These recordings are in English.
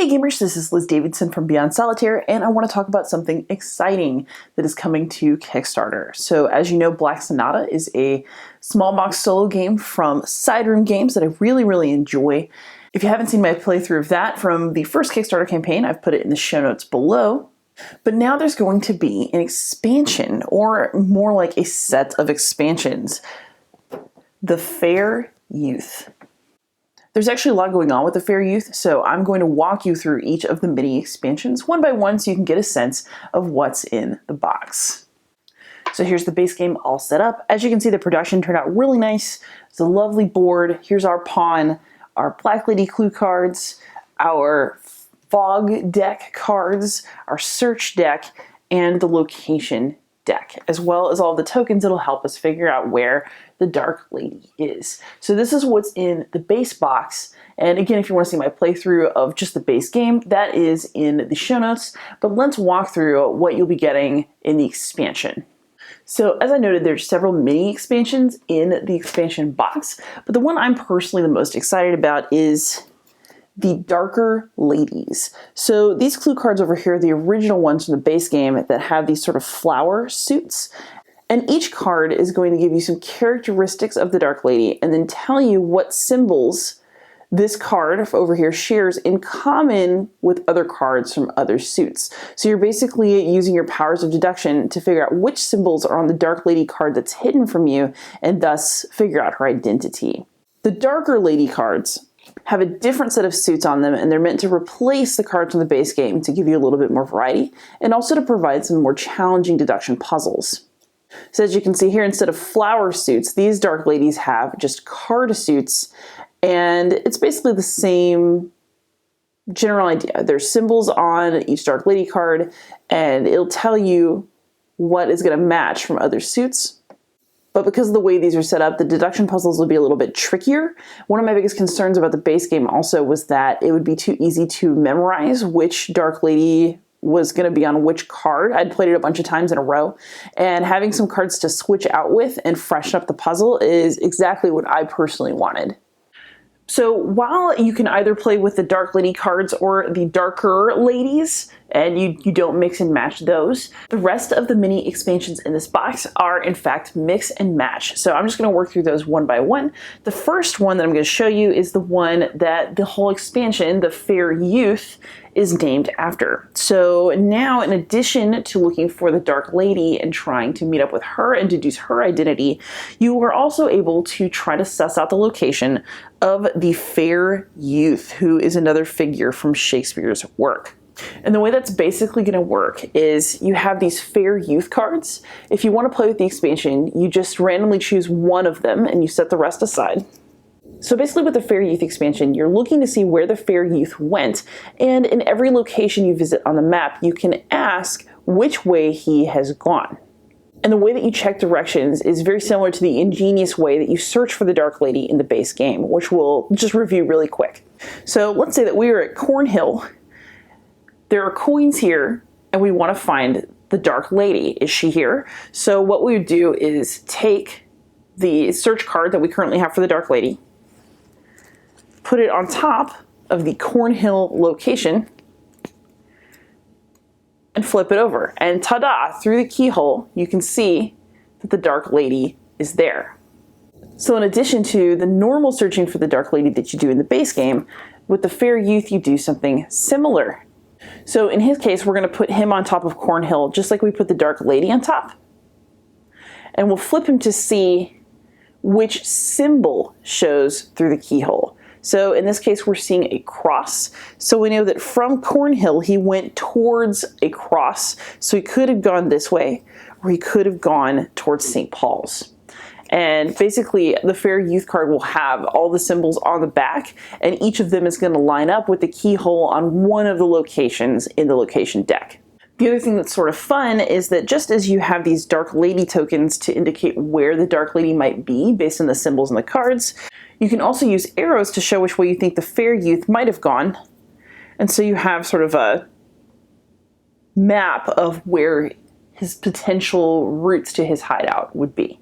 Hey gamers, this is Liz Davidson from Beyond Solitaire, and I want to talk about something exciting that is coming to Kickstarter. So as you know, Black Sonata is a small box solo game from Sideroom Games that I really enjoy. If you haven't seen my playthrough of that from the first Kickstarter campaign, I've put it in the show notes below. But now there's going to be an expansion, or more like a set of expansions. The Fair Youth. There's actually a lot going on with the Fair Youth, so I'm going to walk you through each of the mini expansions one by one so you can get a sense of what's in the box. So here's the base game all set up. As you can see, the production turned out really nice. It's a lovely board. Here's our pawn, our Black Lady clue cards, our fog deck cards, our search deck, and the location deck, as well as all the tokens that'll help us figure out where the Dark Lady is. So this is what's in the base box. And again, if you want to see my playthrough of just the base game, that is in the show notes. But let's walk through what you'll be getting in the expansion. So as I noted, there's several mini expansions in the expansion box, but the one I'm personally the most excited about is the Darker Ladies. So these clue cards over here are the original ones from the base game that have these sort of flower suits. And each card is going to give you some characteristics of the Dark Lady and then tell you what symbols this card over here shares in common with other cards from other suits. So you're basically using your powers of deduction to figure out which symbols are on the Dark Lady card that's hidden from you and thus figure out her identity. The Darker Lady cards have a different set of suits on them, and they're meant to replace the cards from the base game to give you a little bit more variety and also to provide some more challenging deduction puzzles. So as you can see here, instead of flower suits, these Dark Ladies have just card suits, and it's basically the same general idea. There's symbols on each Dark Lady card, and it'll tell you what is going to match from other suits. But because of the way these are set up, the deduction puzzles will be a little bit trickier. One of my biggest concerns about the base game also was that it would be too easy to memorize which Dark Lady was going to be on which card. I'd played it a bunch of times in a row, and having some cards to switch out with and freshen up the puzzle is exactly what I personally wanted. So while you can either play with the Dark Lady cards or the Darker Ladies, and you don't mix and match those, the rest of the mini expansions in this box are in fact mix and match. So I'm just going to work through those one by one. The first one that I'm going to show you is the one that the whole expansion, the Fair Youth, is named after. So now, in addition to looking for the Dark Lady and trying to meet up with her and deduce her identity, you are also able to try to suss out the location of the Fair Youth, who is another figure from Shakespeare's work. And the way that's basically going to work is you have these Fair Youth cards. If you want to play with the expansion, you just randomly choose one of them and you set the rest aside. So basically with the Fair Youth expansion, you're looking to see where the Fair Youth went, and in every location you visit on the map, you can ask which way he has gone. And the way that you check directions is very similar to the ingenious way that you search for the Dark Lady in the base game, which we'll just review really quick. So let's say that we are at Cornhill. There are coins here, and we want to find the Dark Lady. Is she here? So what we would do is take the search card that we currently have for the Dark Lady, put it on top of the Cornhill location, and flip it over. And ta-da! Through the keyhole, you can see that the Dark Lady is there. So in addition to the normal searching for the Dark Lady that you do in the base game, with the Fair Youth you do something similar. So in his case, we're going to put him on top of Cornhill, just like we put the Dark Lady on top. And we'll flip him to see which symbol shows through the keyhole. So in this case, we're seeing a cross. So we know that from Cornhill, he went towards a cross. So he could have gone this way, or he could have gone towards St. Paul's. And basically, the Fair Youth card will have all the symbols on the back, and each of them is going to line up with the keyhole on one of the locations in the location deck. The other thing that's sort of fun is that just as you have these Dark Lady tokens to indicate where the Dark Lady might be based on the symbols in the cards, you can also use arrows to show which way you think the Fair Youth might have gone. And so you have sort of a map of where his potential routes to his hideout would be.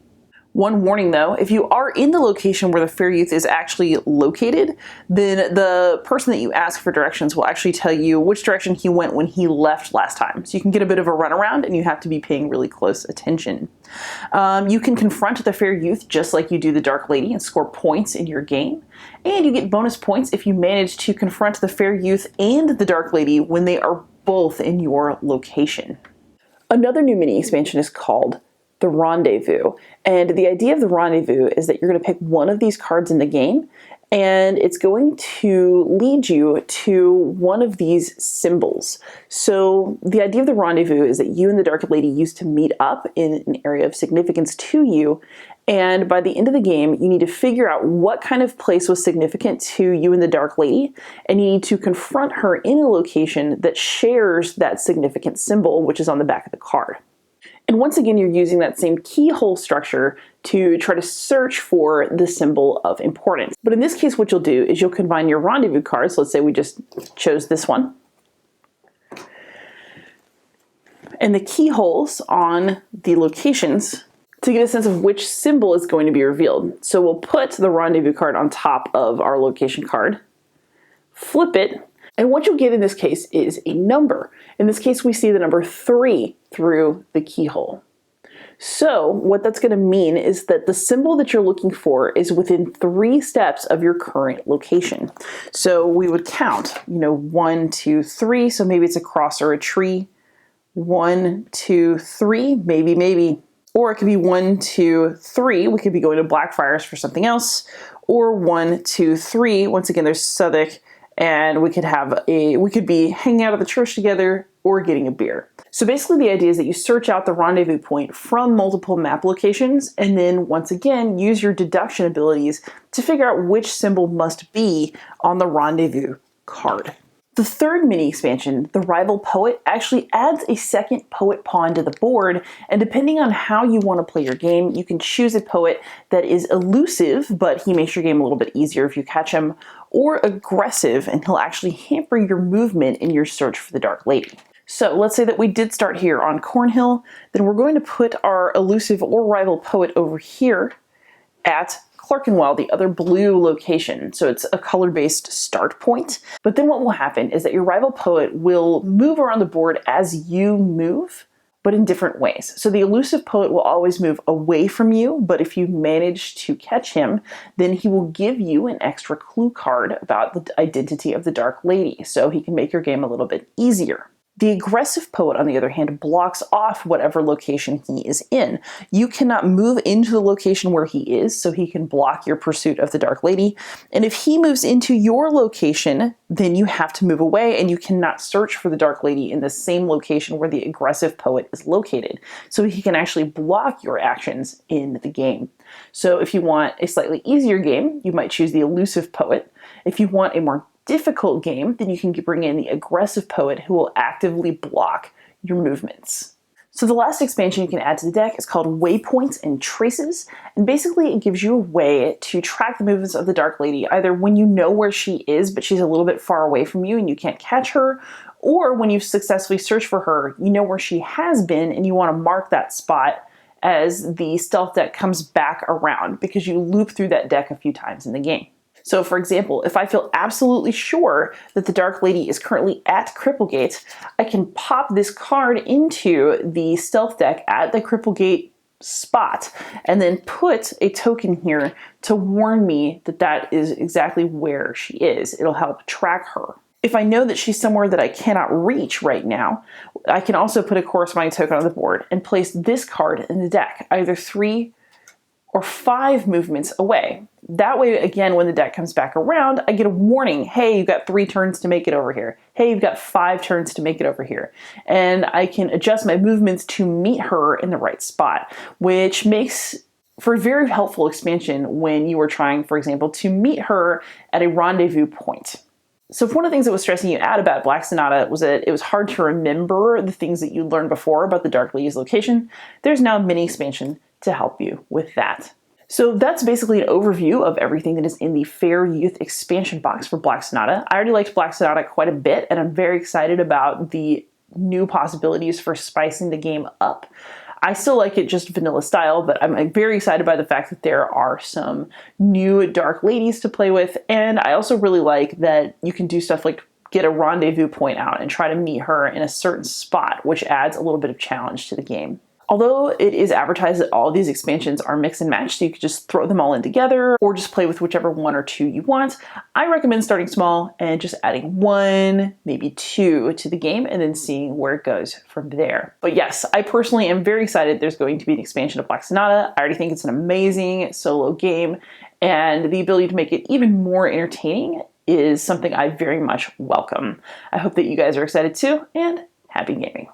One warning though, if you are in the location where the fair youth is actually located, then the person that you ask for directions will actually tell you which direction he went when he left last time. So you can get a bit of a runaround and you have to be paying really close attention. You can confront the fair youth just like you do the Dark Lady and score points in your game. And you get bonus points if you manage to confront the fair youth and the Dark Lady when they are both in your location. Another new mini expansion is called the Rendezvous. And the idea of the Rendezvous is that you're going to pick one of these cards in the game, and it's going to lead you to one of these symbols. So the idea of the Rendezvous is that you and the Dark Lady used to meet up in an area of significance to you, and by the end of the game, you need to figure out what kind of place was significant to you and the Dark Lady, and you need to confront her in a location that shares that significant symbol, which is on the back of the card. And once again, you're using that same keyhole structure to try to search for the symbol of importance. But in this case, what you'll do is you'll combine your rendezvous cards. Let's say we just chose this one. And the keyholes on the locations to get a sense of which symbol is going to be revealed. So we'll put the rendezvous card on top of our location card, flip it, and what you'll get in this case is a number. In this case, we see the number 3 through the keyhole. So what that's going to mean is that the symbol that you're looking for is within 3 steps of your current location. So we would count, 1, 2, 3. So maybe it's a cross or a tree. 1, 2, 3, maybe. Or it could be 1, 2, 3. We could be going to Blackfriars for something else. Or 1, 2, 3. Once again, there's Southwark. And we could be hanging out at the church together or getting a beer. So basically the idea is that you search out the rendezvous point from multiple map locations and then once again use your deduction abilities to figure out which symbol must be on the rendezvous card. The third mini expansion, the Rival Poet, actually adds a second poet pawn to the board, and depending on how you want to play your game, you can choose a poet that is elusive, but he makes your game a little bit easier if you catch him, or aggressive, and he'll actually hamper your movement in your search for the Dark Lady. So let's say that we did start here on Cornhill, then we're going to put our elusive or rival poet over here at Clerkenwell, the other blue location. So it's a color-based start point. But then what will happen is that your rival poet will move around the board as you move, but in different ways. So the elusive poet will always move away from you, but if you manage to catch him, then he will give you an extra clue card about the identity of the Dark Lady, so he can make your game a little bit easier. The aggressive poet, on the other hand, blocks off whatever location he is in. You cannot move into the location where he is, so he can block your pursuit of the Dark Lady. And if he moves into your location, then you have to move away, and you cannot search for the Dark Lady in the same location where the aggressive poet is located. So he can actually block your actions in the game. So if you want a slightly easier game, you might choose the elusive poet. If you want a more difficult game, then you can bring in the aggressive poet who will actively block your movements. So the last expansion you can add to the deck is called Waypoints and Traces, and basically it gives you a way to track the movements of the Dark Lady either when you know where she is but she's a little bit far away from you and you can't catch her, or when you've successfully searched for her, you know where she has been and you want to mark that spot as the stealth deck comes back around because you loop through that deck a few times in the game. So for example, if I feel absolutely sure that the Dark Lady is currently at Cripplegate, I can pop this card into the stealth deck at the Cripplegate spot and then put a token here to warn me that that is exactly where she is. It'll help track her. If I know that she's somewhere that I cannot reach right now, I can also put a corresponding token on the board and place this card in the deck, either 3 or 5 movements away. That way, again, when the deck comes back around, I get a warning. Hey, you've got 3 turns to make it over here. Hey, you've got 5 turns to make it over here. And I can adjust my movements to meet her in the right spot, which makes for a very helpful expansion when you are trying, for example, to meet her at a rendezvous point. So one of the things that was stressing you out about Black Sonata was that it was hard to remember the things that you learned before about the Dark Lady's location. There's now a mini expansion to help you with that. So that's basically an overview of everything that is in the Fair Youth expansion box for Black Sonata. I already liked Black Sonata quite a bit, and I'm very excited about the new possibilities for spicing the game up. I still like it just vanilla style, but I'm very excited by the fact that there are some new dark ladies to play with, and I also really like that you can do stuff like get a rendezvous point out and try to meet her in a certain spot, which adds a little bit of challenge to the game. Although it is advertised that all of these expansions are mix and match, so you could just throw them all in together or just play with whichever one or two you want, I recommend starting small and just adding 1, maybe 2 to the game and then seeing where it goes from there. But yes, I personally am very excited there's going to be an expansion of Black Sonata. I already think it's an amazing solo game, and the ability to make it even more entertaining is something I very much welcome. I hope that you guys are excited too, and happy gaming.